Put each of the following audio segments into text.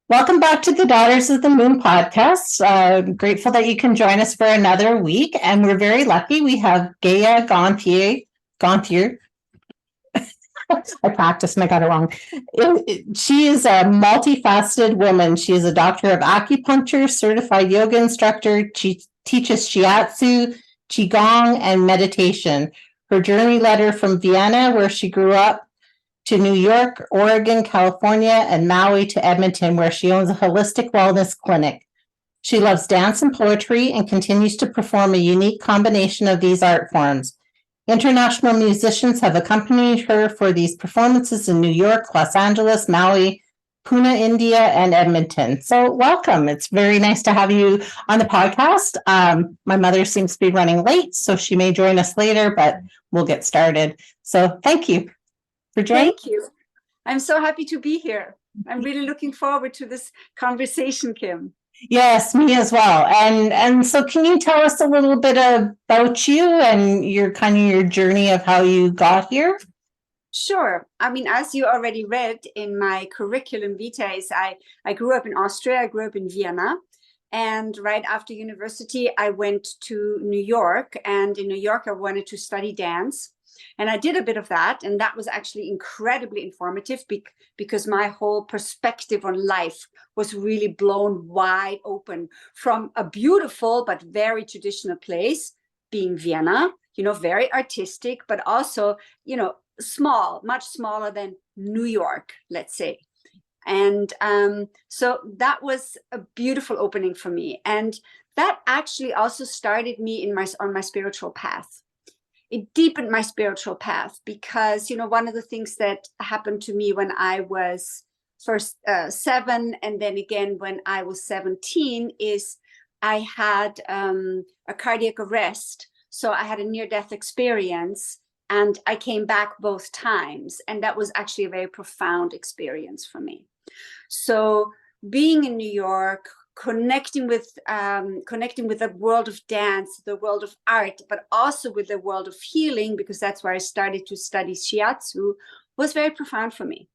Welcome back to the Daughters of the Moon podcast. Grateful that you can join us for another week, and we're very lucky. We have Geha Gonthier. I practiced and I got it wrong. She is a multifaceted woman. She is a doctor of acupuncture, certified yoga instructor. She teaches shiatsu, qigong, and meditation. Her journey led her from Vienna, where she grew up, to New York, Oregon, California, and Maui to Edmonton, where she owns a holistic wellness clinic. She loves dance and poetry and continues to perform a unique combination of these art forms. International musicians have accompanied her for these performances in New York, Los Angeles, Maui, Pune, India, and Edmonton. So welcome. It's very nice to have you on the podcast. My mother seems to be running late, so she may join us later, but we'll get started. So thank you for joining. Thank you. I'm so happy to be here. I'm really looking forward to this conversation, Kim. Yes, me as well. And so can you tell us a little bit about you and your journey of how you got here? Sure. I mean, as you already read in my curriculum vitae, I grew up in Austria. I grew up in Vienna. And right after university, I went to New York. And in New York, I wanted to study dance. And I did a bit of that. And that was actually incredibly informative because my whole perspective on life was really blown wide open from a beautiful but very traditional place, being Vienna, very artistic, but also, small, much smaller than New York, let's say. And so that was a beautiful opening for me. And that actually also started me on my spiritual path. It deepened my spiritual path because, one of the things that happened to me when I was first 7 and then again when I was 17 is I had a cardiac arrest. So I had a near-death experience and I came back both times. And that was actually a very profound experience for me. So being in New York, connecting with the world of dance, the world of art, but also with the world of healing, because that's where I started to study shiatsu, was very profound for me.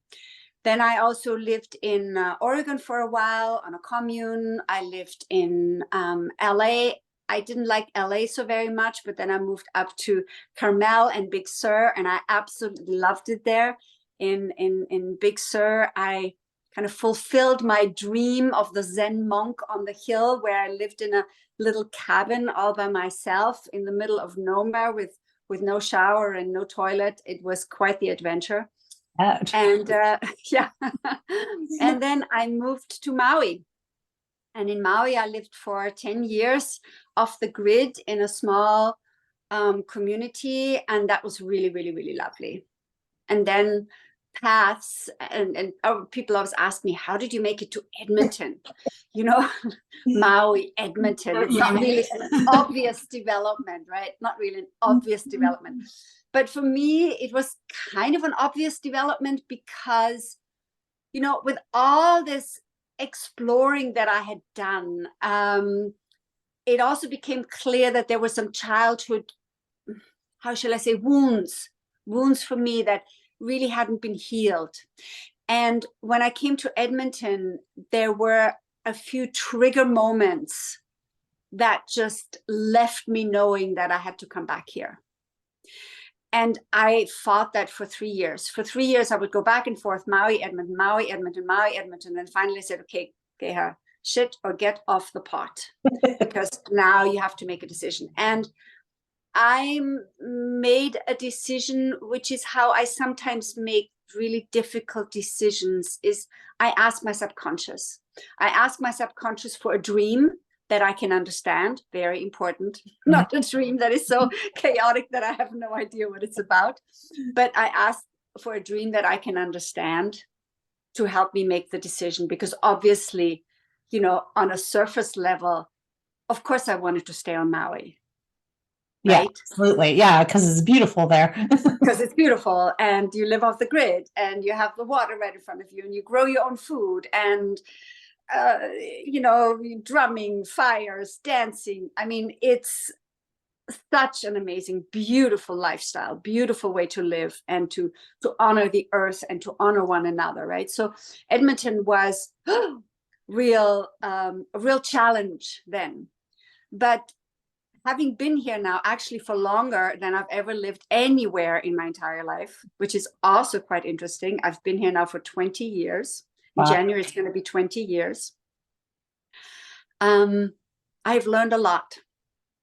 Then I also lived in Oregon for a while on a commune. I lived in LA. I didn't like LA so very much, but then I moved up to Carmel and Big Sur, and I absolutely loved it there. In Big Sur, I kind of fulfilled my dream of the Zen monk on the hill, where I lived in a little cabin all by myself in the middle of nowhere with no shower and no toilet. It was quite the adventure. And yeah. And then I moved to Maui. And in Maui, I lived for 10 years off the grid in a small community. And that was really, really, really lovely. And then paths and people always ask me, how did you make it to Edmonton? Maui, Edmonton. It's not really an obvious development, right? Not really an obvious development. But for me, it was kind of an obvious development because, with all this exploring that I had done, it also became clear that there were some childhood, how shall I say, wounds for me that really hadn't been healed. And when I came to Edmonton, there were a few trigger moments that just left me knowing that I had to come back here. And I fought that for 3 years. For 3 years, I would go back and forth, Maui, Edmonton, Maui, Edmonton, Maui, Edmonton. And finally said, okay, Geha, shit or get off the pot, because now you have to make a decision. And I made a decision, which is how I sometimes make really difficult decisions, is I ask my subconscious. I ask my subconscious for a dream that I can understand, very important, not a dream that is so chaotic that I have no idea what it's about. But I ask for a dream that I can understand to help me make the decision, because obviously, on a surface level, of course I wanted to stay on Maui. Yeah, right? absolutely. Yeah, because it's beautiful there. Because it's beautiful and you live off the grid and you have the water right in front of you and you grow your own food and, drumming, fires, dancing. I mean, it's such an amazing, beautiful lifestyle, beautiful way to live and to honor the earth and to honor one another, right? So Edmonton was a real challenge then. But having been here now actually for longer than I've ever lived anywhere in my entire life, which is also quite interesting. I've been here now for 20 years. In January, it's going to be 20 years. I've learned a lot,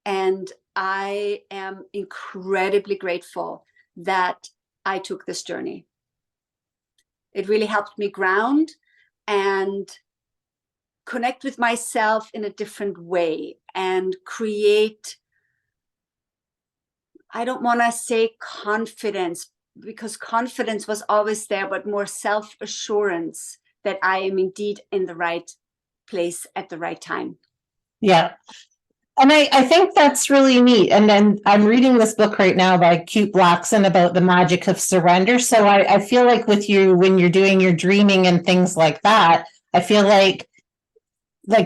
and I am incredibly grateful that I took this journey. It really helped me ground and connect with myself in a different way and create, I don't want to say confidence, because confidence was always there, but more self-assurance that I am indeed in the right place at the right time. Yeah. And I think that's really neat. And then I'm reading this book right now by Cute Blackson about the magic of surrender. So I feel like with you, when you're doing your dreaming and things like that, I feel like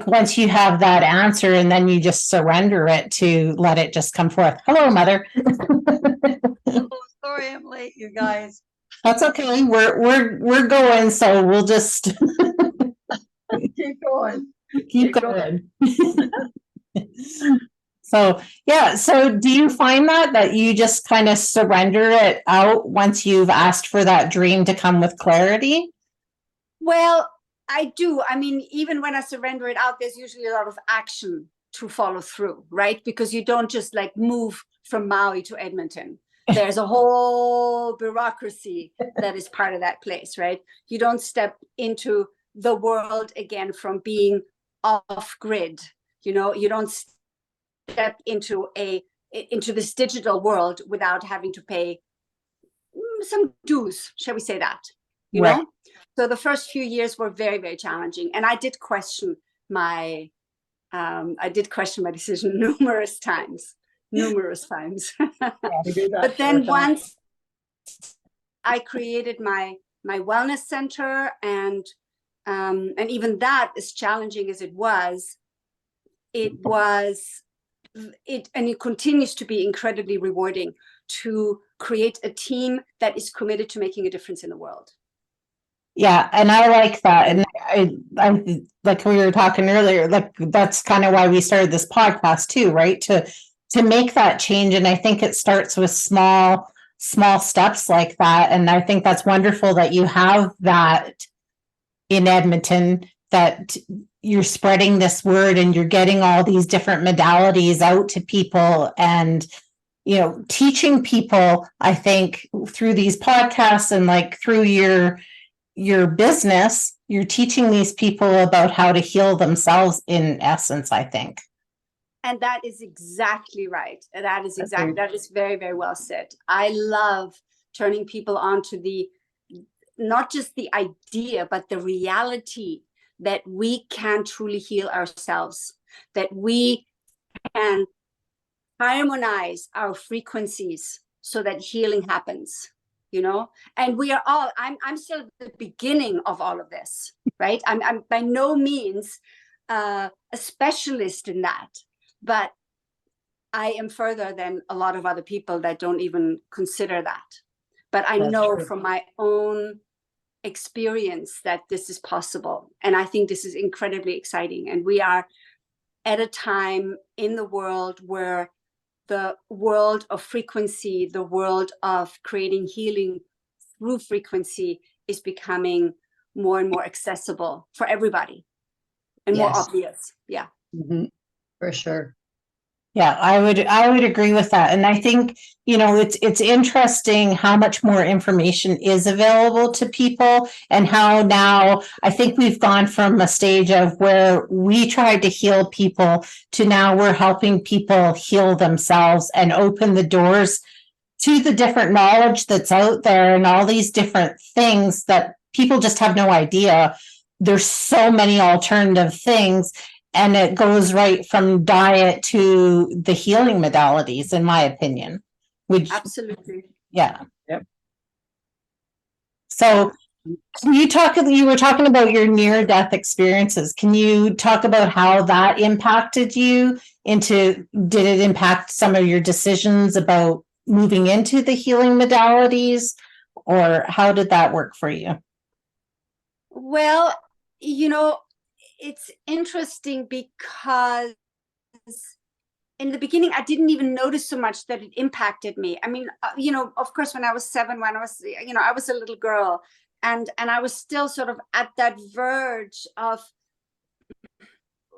once you have that answer and then you just surrender it to let it just come forth. Hello, Mother. Oh, sorry I'm late, you guys. That's okay. We're going, so we'll just Keep going. keep going. So yeah, so do you find that you just kind of surrender it out once you've asked for that dream to come with clarity? Well, I do. I mean, even when I surrender it out, there's usually a lot of action to follow through, right? Because you don't just like move from Maui to Edmonton. There's a whole bureaucracy that is part of that place, right? You don't step into the world again from being off grid. You know, you don't step into this digital world without having to pay some dues, shall we say that? You Right. know? So the first few years were very, very challenging, and I did question my decision numerous times. But then once I created my wellness center, and even that, as challenging as it continues to be incredibly rewarding to create a team that is committed to making a difference in the world. Yeah, and I like that. And I like we were talking earlier, like that's kind of why we started this podcast too, right? To make that change. And I think it starts with small steps like that. And I think that's wonderful that you have that in Edmonton, that you're spreading this word and you're getting all these different modalities out to people, and teaching people, I think, through these podcasts and like through your business, you're teaching these people about how to heal themselves in essence, I think. And that is exactly right. That is very, very well said. I love turning people on to not just the idea, but the reality that we can truly heal ourselves, that we can harmonize our frequencies so that healing happens. And we are all, I'm still at the beginning of all of this, right? I'm by no means a specialist in that, but I am further than a lot of other people that don't even consider that. But I know from my own experience that this is possible. And I think this is incredibly exciting. And we are at a time in the world where the world of frequency, the world of creating healing through frequency is becoming more and more accessible for everybody and more obvious. Yeah. Mm-hmm. For sure. Yeah, I would agree with that. And I think, it's interesting how much more information is available to people, and how now I think we've gone from a stage of where we tried to heal people to now we're helping people heal themselves and open the doors to the different knowledge that's out there and all these different things that people just have no idea. There's so many alternative things. And it goes right from diet to the healing modalities, in my opinion. Absolutely. Yeah. Yep. So you were talking about your near-death experiences. Can you talk about how that impacted you did it impact some of your decisions about moving into the healing modalities, or how did that work for you? Well, it's interesting because in the beginning, I didn't even notice so much that it impacted me. I mean, of course, when I was 7, when I was, I was a little girl, and I was still sort of at that verge of,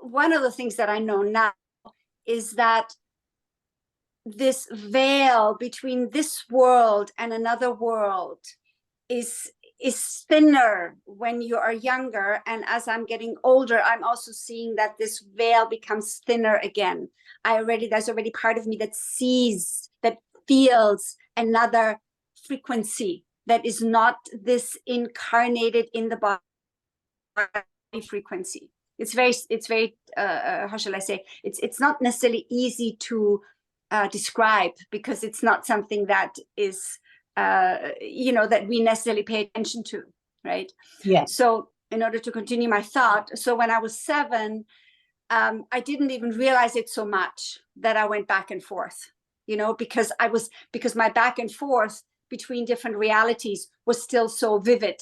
one of the things that I know now is that this veil between this world and another world is thinner when you are younger, and as I'm getting older, I'm also seeing that this veil becomes thinner again. There's already part of me that sees, that feels another frequency that is not this incarnated in the body frequency. It's very how shall I say, it's not necessarily easy to describe, because it's not something that is that we necessarily pay attention to, right? Yeah. So in order to continue my thought, so when I was 7, I didn't even realize it so much that I went back and forth, because my back and forth between different realities was still so vivid.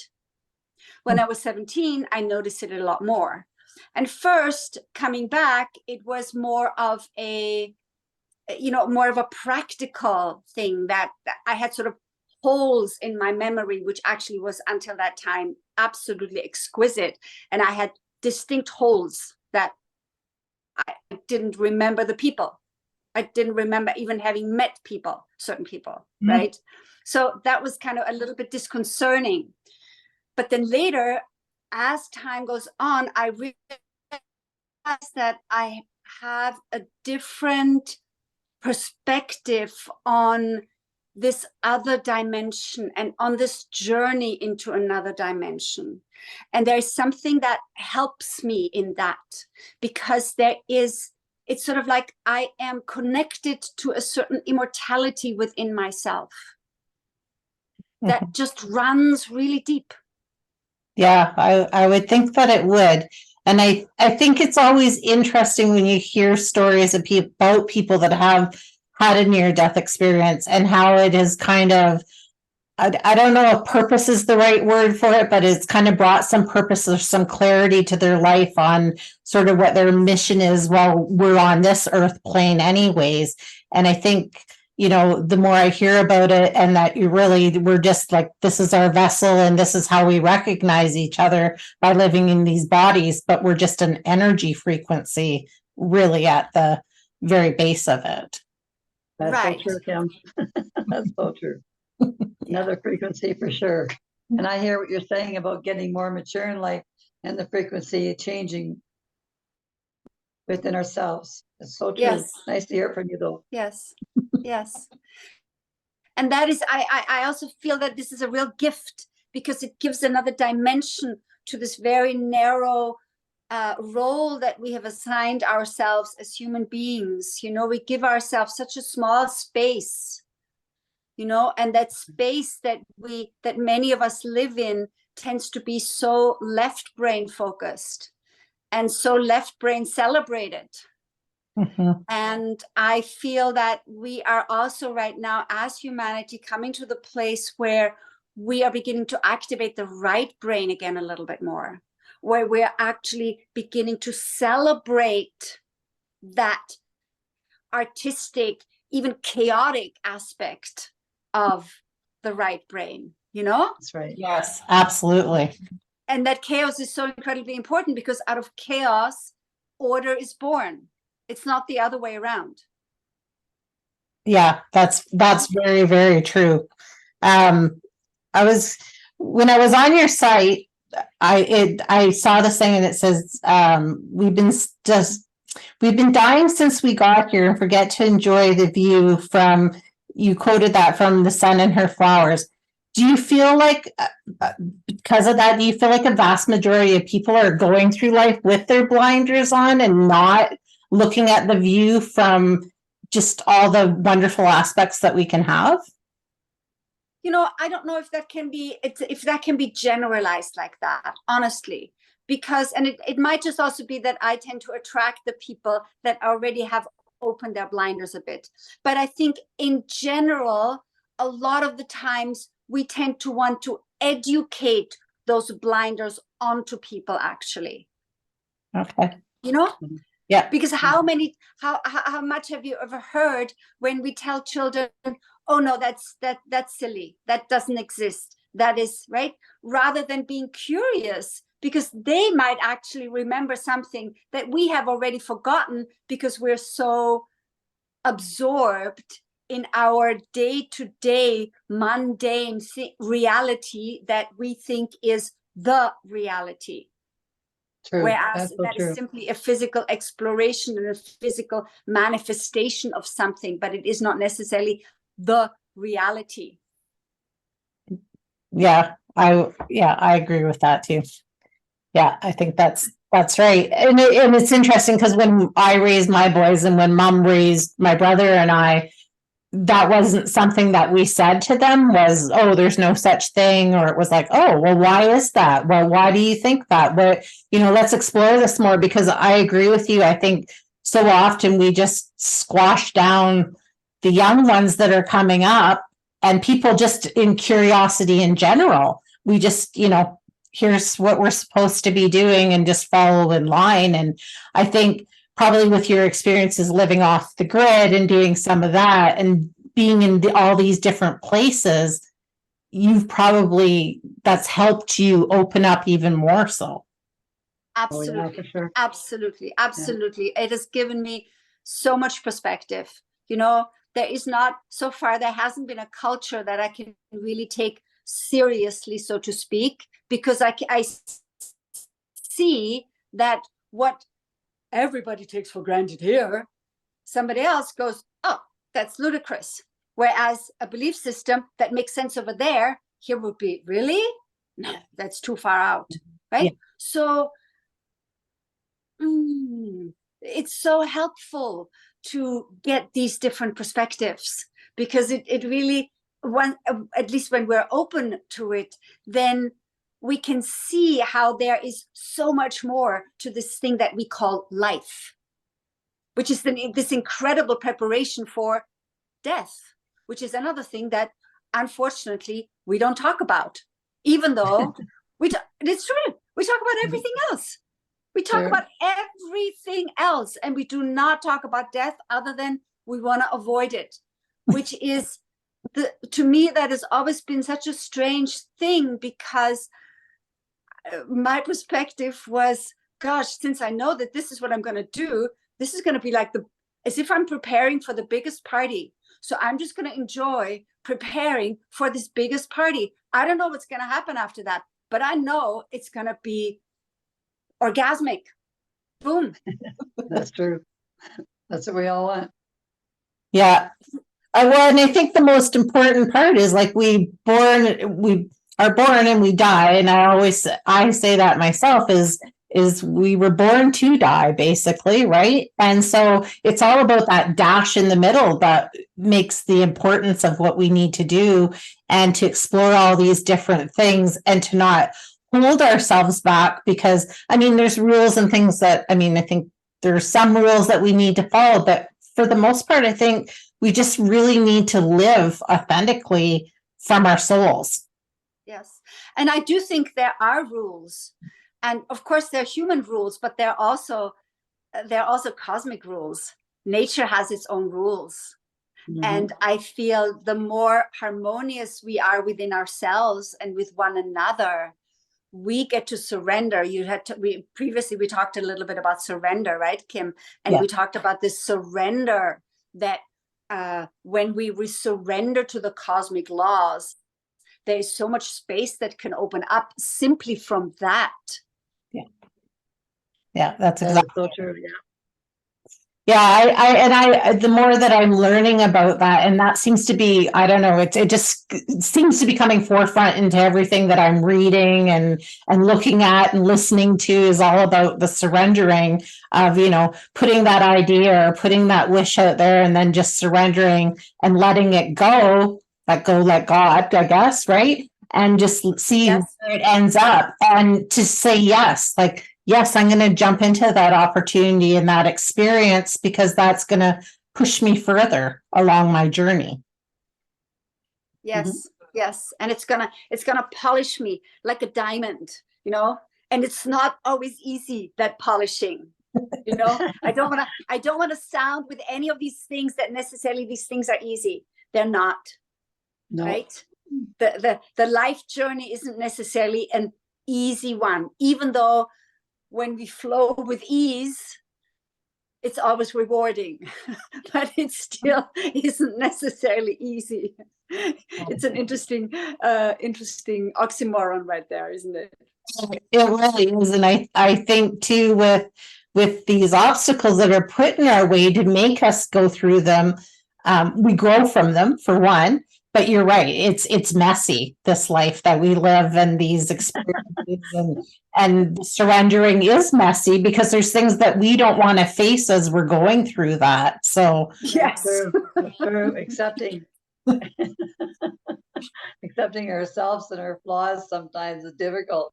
When I was 17, I noticed it a lot more. And first, coming back, it was more of a practical thing, that I had sort of holes in my memory, which actually was until that time absolutely exquisite. And I had distinct holes that I didn't remember the people. I didn't remember even having met certain people, right? So that was kind of a little bit disconcerting. But then later, as time goes on, I realized that I have a different perspective on this other dimension and on this journey into another dimension. And there's something that helps me in that, because it's sort of like I am connected to a certain immortality within myself that just runs really deep. Yeah, I would think that it would. And I think it's always interesting when you hear stories about people that have had a near-death experience, and how it is kind of, I don't know if purpose is the right word for it, but it's kind of brought some purpose or some clarity to their life on sort of what their mission is while we're on this earth plane anyways. And I think, the more I hear about it, and that we're just like, this is our vessel and this is how we recognize each other by living in these bodies, but we're just an energy frequency really at the very base of it. That's Right. so true, Kim. That's so true. Another frequency for sure. And I hear what you're saying about getting more mature in life and the frequency changing within ourselves. It's so true. Yes. Nice to hear from you, though. Yes. Yes. And that is, I also feel that this is a real gift, because it gives another dimension to this very narrow role that we have assigned ourselves as human beings. We give ourselves such a small space, and that space that many of us live in tends to be so left brain focused and so left brain celebrated. And I feel that we are also right now, as humanity, coming to the place where we are beginning to activate the right brain again a little bit more, where we're actually beginning to celebrate that artistic, even chaotic aspect of the right brain, That's right. Yes, absolutely. And that chaos is so incredibly important, because out of chaos, order is born. It's not the other way around. Yeah, that's very, very true. When I was on your site, I saw this thing, and it says, we've been dying since we got here and forget to enjoy the view from, you quoted that from the sun and her flowers. Do you feel like, because of that, do you feel like a vast majority of people are going through life with their blinders on and not looking at the view from just all the wonderful aspects that we can have? I don't know if that can be generalized like that, honestly, because, and it might just also be that I tend to attract the people that already have opened their blinders a bit. But I think in general, a lot of the times we tend to want to educate those blinders onto people, actually. Okay. You know, Yeah. because how much have you ever heard when we tell children, oh no, that's silly, that doesn't exist, that is right, rather than being curious, because they might actually remember something that we have already forgotten because we're so absorbed in our day-to-day mundane reality that we think is the reality. True. Whereas That's so that true. is simply a physical exploration and a physical manifestation of something, but it is not necessarily the reality. Yeah, I agree with that too. Yeah, I think that's right. And it's interesting because when I raised my boys and when mom raised my brother and I, that wasn't something that we said to them was, oh, there's no such thing. Or it was like, oh, well, why is that? Well, why do you think that? But, let's explore this more, because I agree with you. I think so often we just squash down the young ones that are coming up, and people just in curiosity in general. We just, here's what we're supposed to be doing and just follow in line. And I think probably with your experiences living off the grid and doing some of that and being in all these different places, that's helped you open up even more so. Absolutely. Oh, yeah, for sure. Absolutely. It has given me so much perspective. There is not, so far, there hasn't been a culture that I can really take seriously, so to speak, because I see that what everybody takes for granted here, somebody else goes, oh, that's ludicrous. Whereas a belief system that makes sense over there, here would be, really? No, that's too far out, right? Yeah. So it's so helpful to get these different perspectives, because it really, at least when we're open to it, then we can see how there is so much more to this thing that we call life, which is this incredible preparation for death, which is another thing that unfortunately we don't talk about, even though it's true. We talk about everything else. We talk about everything else, and we do not talk about death, other than we want to avoid it, which is, to me, that has always been such a strange thing, because my perspective was, gosh, since I know that this is what I'm going to do, this is going to be like as if I'm preparing for the biggest party. So I'm just going to enjoy preparing for this biggest party. I don't know what's going to happen after that, but I know it's going to be orgasmic. Boom. That's true. That's what we all want. Yeah. Well, and I think the most important part is, like, we are born and we die. And I say that myself is we were born to die, basically, right? And so it's all about that dash in the middle that makes the importance of what we need to do, and to explore all these different things, and to not hold ourselves back, because there's rules and things that, I think there's some rules that we need to follow, but for the most part, I think we just really need to live authentically from our souls. Yes. And I do think there are rules. And of course, they're human rules, but they're also cosmic rules. Nature has its own rules. Mm-hmm. And I feel the more harmonious we are within ourselves and with one another, we get to surrender. Previously we talked a little bit about surrender, right, Kim? And we talked about this surrender, that when we surrender to the cosmic laws, there is so much space that can open up simply from that. Yeah, that's exactly so true. Yeah, I the more that I'm learning about that, and that seems to be, I don't know, it just seems to be coming forefront into everything that I'm reading and looking at and listening to, is all about the surrendering of, putting that idea or putting that wish out there, and then just surrendering and letting it go, let God, I guess, right? And just see where it ends up, and to say yes, like, yes, I'm going to jump into that opportunity and that experience, because that's going to push me further along my journey. Yes, yes. And it's gonna polish me like a diamond, And it's not always easy, that polishing. I don't want to sound with any of these things that necessarily these things are easy. They're not. No. Right? The life journey isn't necessarily an easy one, even though when we flow with ease, it's always rewarding, but it still isn't necessarily easy. It's an interesting oxymoron right there, isn't it? It really is. And I think too, with these obstacles that are put in our way to make us go through them, we grow from them, for one. But you're right, it's messy, this life that we live, and these experiences, and surrendering is messy because there's things that we don't want to face as we're going through that. So yes, that's true. Accepting ourselves and our flaws sometimes is difficult,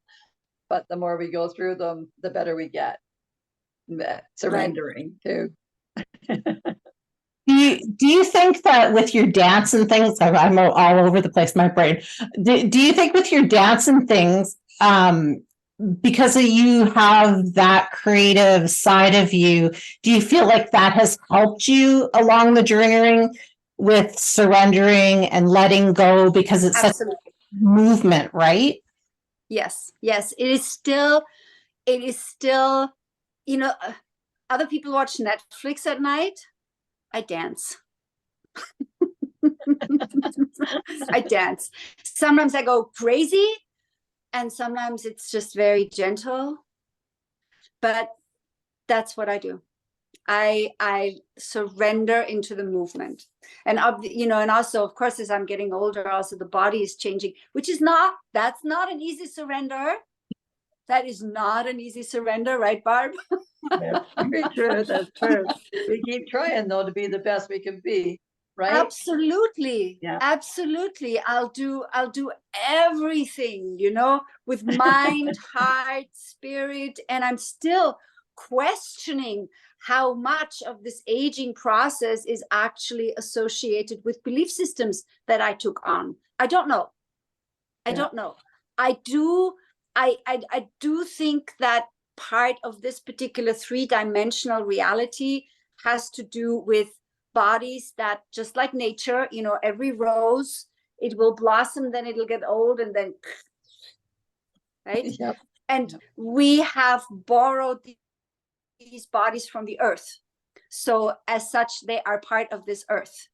but the more we go through them, the better we get. Surrendering too. Do you think that with your dance and things, I'm all over the place, my brain. Do you think with your dance and things, because you have that creative side of you, do you feel like that has helped you along the journey with surrendering and letting go? Because it's absolutely such a movement, right? Yes, it is still, other people watch Netflix at night. I dance. I dance. Sometimes I go crazy, and sometimes it's just very gentle. But that's what I do. I surrender into the movement, and and also, of course, as I'm getting older, also the body is changing, that's not an easy surrender. That is not an easy surrender, right, Barb? That's very true. That's true. We keep trying though to be the best we can be, right? Absolutely. Yeah. Absolutely. I'll do everything, with mind, heart, spirit, and I'm still questioning how much of this aging process is actually associated with belief systems that I took on. I don't know. I do think that part of this particular three-dimensional reality has to do with bodies that, just like nature, every rose, it will blossom, then it'll get old, and then, right? Yep. And we have borrowed these bodies from the earth. So as such, they are part of this earth.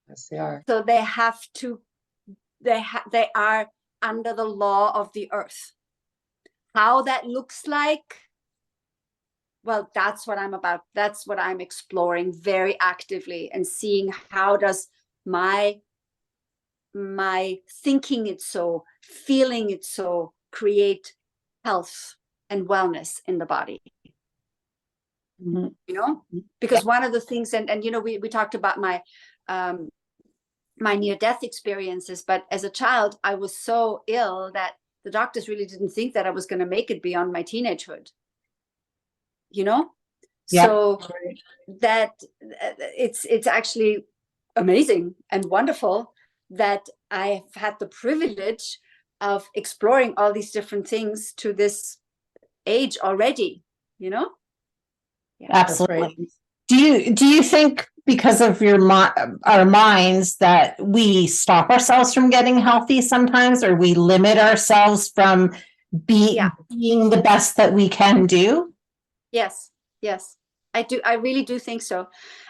Yes, they are. So they are under the law of the earth. How that looks like, well, that's what I'm about. That's what I'm exploring very actively, and seeing how does my thinking it so, feeling it so, create health and wellness in the body. Mm-hmm. Because one of the things, and we talked about my near-death experiences, but as a child, I was so ill that the doctors really didn't think that I was going to make it beyond my teenagehood. Yeah. So that it's actually amazing and wonderful that I've had the privilege of exploring all these different things to this age already, Yeah. Absolutely. Do you think because of our minds that we stop ourselves from getting healthy sometimes, or we limit ourselves from being the best that we can do? Yes, I do. I really do think so.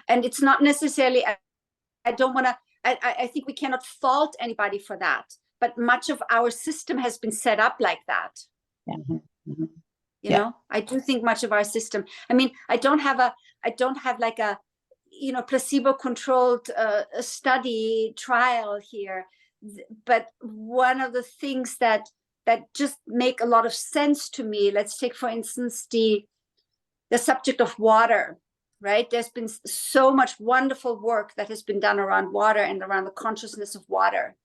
And it's not necessarily, I don't want to, I think we cannot fault anybody for that, but much of our system has been set up like that. Yeah. I do think much of our system, I don't have like a, placebo-controlled study trial here, but one of the things that just make a lot of sense to me, let's take, for instance, the subject of water, right? There's been so much wonderful work that has been done around water and around the consciousness of water,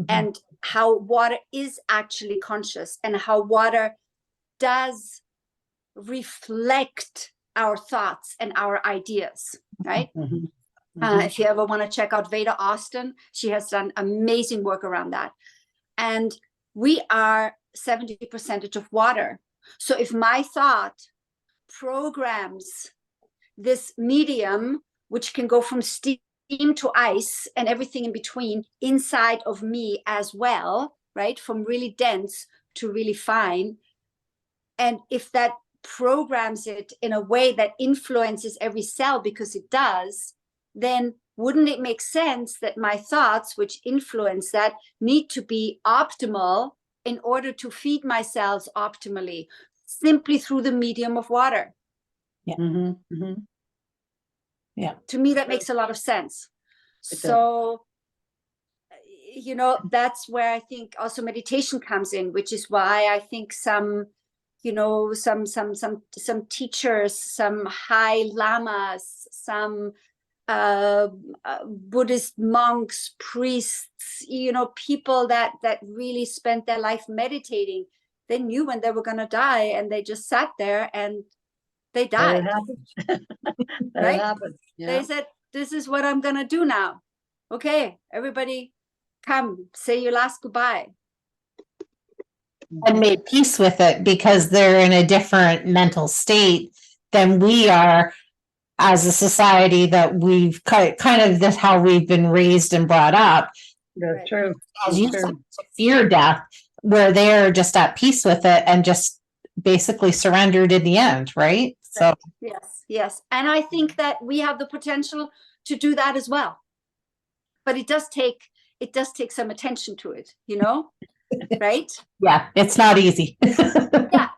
and how water is actually conscious, and how water does reflect our thoughts and our ideas, right? If you ever want to check out Veda Austin, she has done amazing work around that. And we are 70% of water. So if my thought programs this medium, which can go from steam to ice and everything in between inside of me as well, right? From really dense to really fine. And if that programs it in a way that influences every cell, because it does, then wouldn't it make sense that my thoughts, which influence that, need to be optimal in order to feed my cells optimally, simply through the medium of water? Yeah. To me, that makes a lot of sense. It does. So, you know, that's where I think also meditation comes in, which is why I think some, you know, some teachers, some high lamas, some Buddhist monks, priests, you know, people that really spent their life meditating, they knew when they were going to die, and they just sat there and they died. Right? It happened. Yeah. They said, this is what I'm going to do now. Okay, everybody come, say your last goodbye. And made peace with it, because they're in a different mental state than we are as a society, that we've kind of, that's how we've been raised and brought up. That's Right. true. As you True. said, to fear death, where they're just at peace with it and just basically surrendered in the end, right? So Yes. And I think that we have the potential to do that as well. But it does take some attention to it, you know? Right? yeah, it's not easy. Yeah.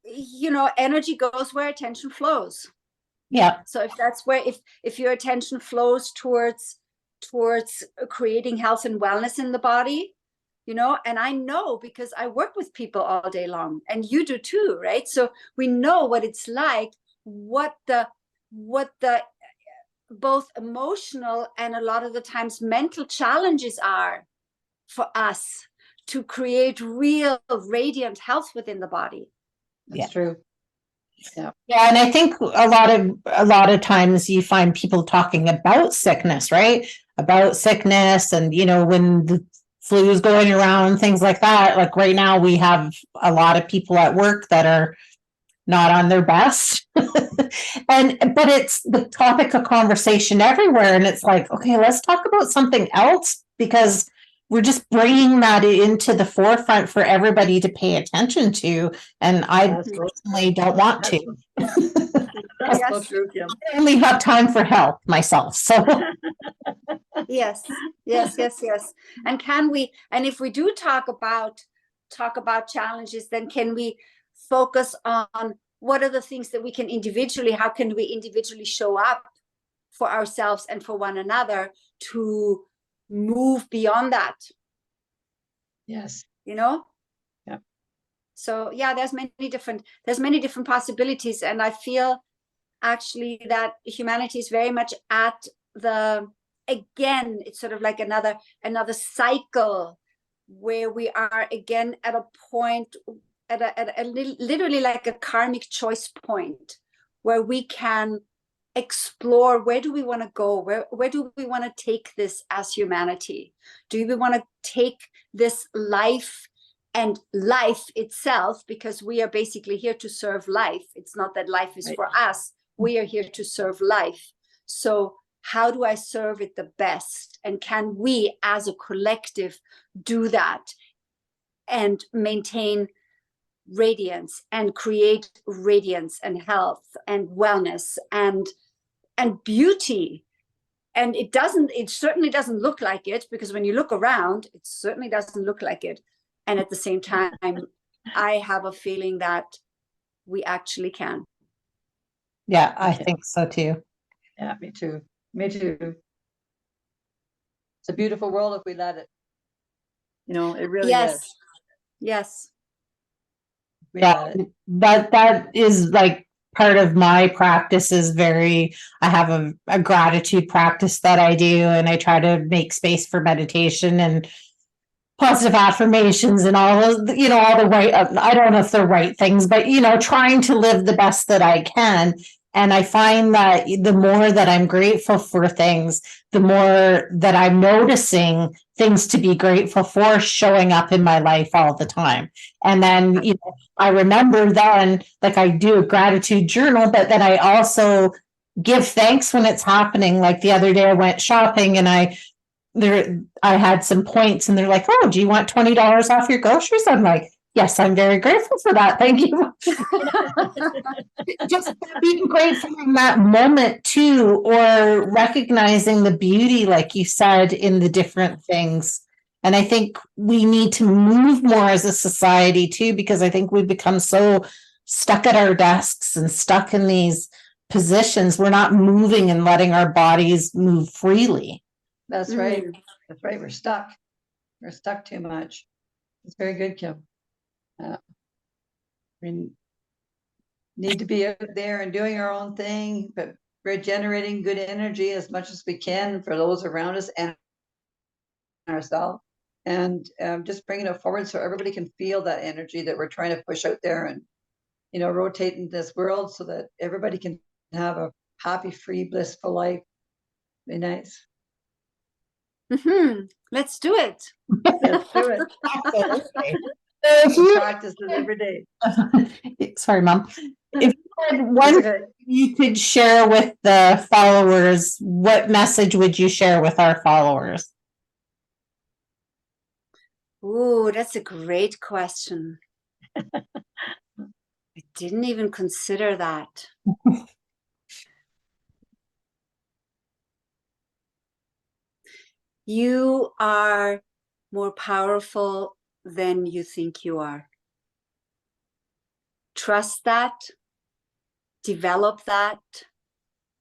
You know, energy goes where attention flows. Yeah. So if that's where, if your attention flows towards creating health and wellness in the body, you know, and I know because I work with people all day long, and you do too, right? So we know what it's like, what the both emotional and a lot of the times mental challenges are for us to create real radiant health within the body. That's true. Yeah, and I think a lot of times you find people talking about sickness, right? About sickness, and you know, when the flu is going around, things like that. Like right now, we have a lot of people at work that are not on their best, but it's the topic of conversation everywhere, and it's like, okay, let's talk about something else, because we're just bringing that into the forefront for everybody to pay attention to, and I personally don't want to. That's so true, Kim. I only have time for health myself, so Yes. And if we do talk about challenges, then can we focus on what are the things that we can individually, how can we individually show up for ourselves and for one another to move beyond that? Yes. You know? Yeah. So yeah, there's many different possibilities, and I feel actually that humanity is very much at again, it's sort of like another cycle where we are again at a point, at a literally like a karmic choice point, where we can explore, where do we want to go, where do we want to take this as humanity? Do we want to take this life and life itself, because we are basically here to serve life. It's not that life is for us, we are here to serve life. So how do I serve it the best? And can we as a collective do that and maintain radiance and create radiance and health and wellness and beauty? And it certainly doesn't look like it, because when you look around, it certainly doesn't look like it. And at the same time, I have a feeling that we actually can. yeah, I think so too. Yeah, me too. Me too. It's a beautiful world if we let it. You know, it really is. Yes. We Yeah, let it. that is like part of my practice. Is I have a gratitude practice that I do, and I try to make space for meditation and positive affirmations and all those, you know, all the right, I don't know if they're right things, but you know, trying to live the best that I can. And I find that the more that I'm grateful for things, the more that I'm noticing things to be grateful for showing up in my life all the time. And then, I remember then, like I do a gratitude journal, but then I also give thanks when it's happening. Like the other day I went shopping and I had some points and they're like, oh, do you want $20 off your groceries? I'm like, yes, I'm very grateful for that. Thank you. Just being grateful in that moment too, or recognizing the beauty, like you said, in the different things. And I think we need to move more as a society too, because I think we've become so stuck at our desks and stuck in these positions. We're not moving and letting our bodies move freely. That's right. That's right. We're stuck. We're stuck too much. It's very good, Kim. We need to be out there and doing our own thing, but we're generating good energy as much as we can for those around us and ourselves, and just bringing it forward so everybody can feel that energy that we're trying to push out there and, rotate in this world so that everybody can have a happy, free, blissful life. Be nice. Let's do it. Let's do it. Absolutely. Practice it every day. Sorry, Mom. If you had one you could share with the followers, what message would you share with our followers? Ooh, that's a great question. I didn't even consider that. You are more powerful than you think you are. Trust that, develop that,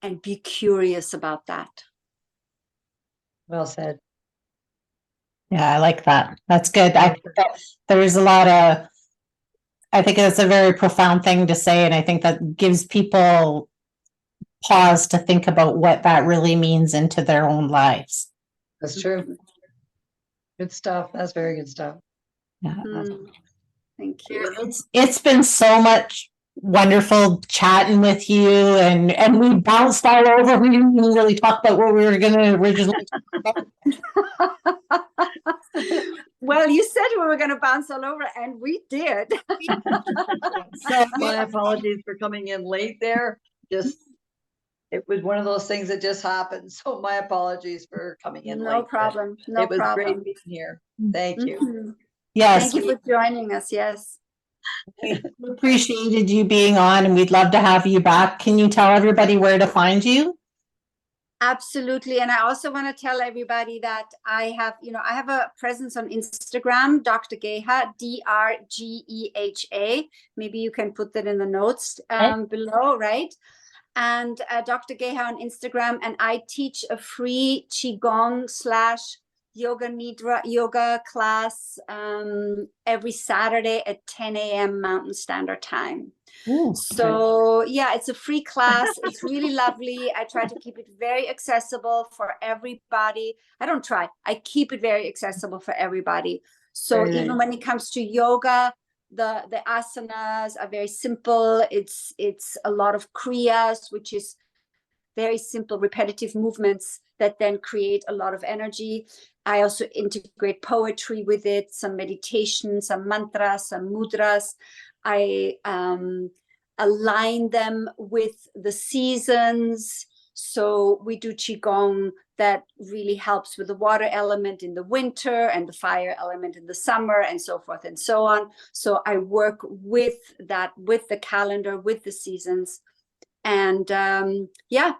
and be curious about that. Well said. Yeah, I like that. That's good. I think that there's I think it's a very profound thing to say, and I think that gives people pause to think about what that really means into their own lives. That's true. Good stuff. That's very good stuff. Yeah. Thank you. It's been so much wonderful chatting with you, and we bounced all over. We didn't even really talk about what we were going to originally talk about. Well, you said we were going to bounce all over, and we did. So my apologies for coming in late there. It was one of those things that just happened. So my apologies for coming in late. No problem. No it was problem. great being here. Thank you. Yes. Thank you for joining us. Yes. We appreciated you being on, and we'd love to have you back. Can you tell everybody where to find you? Absolutely. And I also want to tell everybody that I have a presence on Instagram, Dr. Geha, DRGEHA. Maybe you can put that in the notes below, right? And Dr. Geha on Instagram. And I teach a free Qigong / Yoga Nidra yoga class every Saturday at 10 a.m. Mountain Standard Time. Ooh, so yeah, it's a free class. It's really lovely. I try to keep it very accessible for everybody. I keep it very accessible for everybody. So even when it comes to yoga, the asanas are very simple. It's a lot of kriyas, which is very simple repetitive movements that then create a lot of energy. I also integrate poetry with it, some meditation, some mantras, some mudras. I align them with the seasons. So we do Qigong that really helps with the water element in the winter and the fire element in the summer, and so forth and so on. So I work with that, with the calendar, with the seasons. And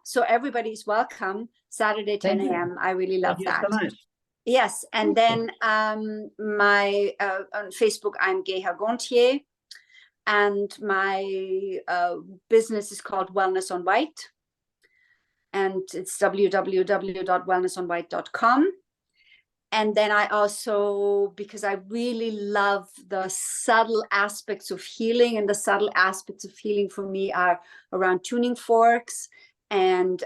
so everybody's welcome. Saturday, 10 a.m. I really love that. Thank you so much. Yes. And then on Facebook, I'm Geha Gonthier. And my business is called Wellness on White. And it's www.wellnessonwhite.com. And then I also, because I really love the subtle aspects of healing, and the subtle aspects of healing for me are around tuning forks and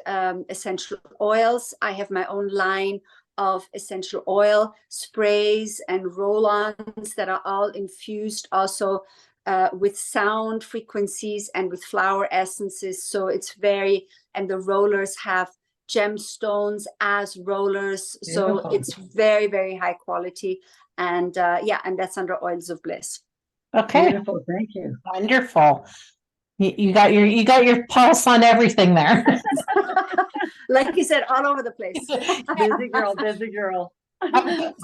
essential oils. I have my own line of essential oil sprays and roll-ons that are all infused also with sound frequencies and with flower essences. So it's and the rollers have gemstones as rollers. So Beautiful. it's very, very high quality. And and that's under Oils of Bliss. Okay, Beautiful, thank you. wonderful. You got your pulse on everything there. Like you said, all over the place. Busy girl, busy girl.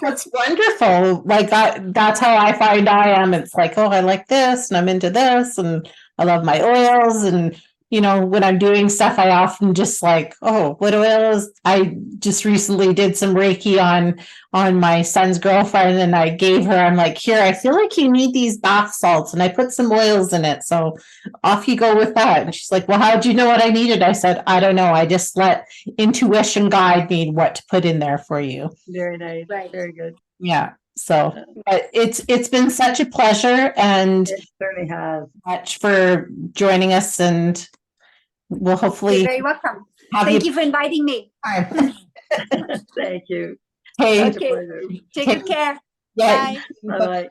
That's wonderful. Like that's how I find I am. It's like, oh, I like this and I'm into this and I love my oils. And when I'm doing stuff, I often just like, oh, what oils? I just recently did some Reiki on my son's girlfriend, and I gave her, I'm like, here, I feel like you need these bath salts, and I put some oils in it. So off you go with that. And she's like, well, how'd you know what I needed? I said, I don't know. I just let intuition guide me what to put in there for you. Very nice, Right. very good. Yeah. So, but it's been such a pleasure, and It certainly has. much for joining us, and we'll You're hopefully very welcome. have Thank you for inviting me. time. Thank you. Hey, Such a pleasure. Take good care. yeah, Bye. Bye-bye.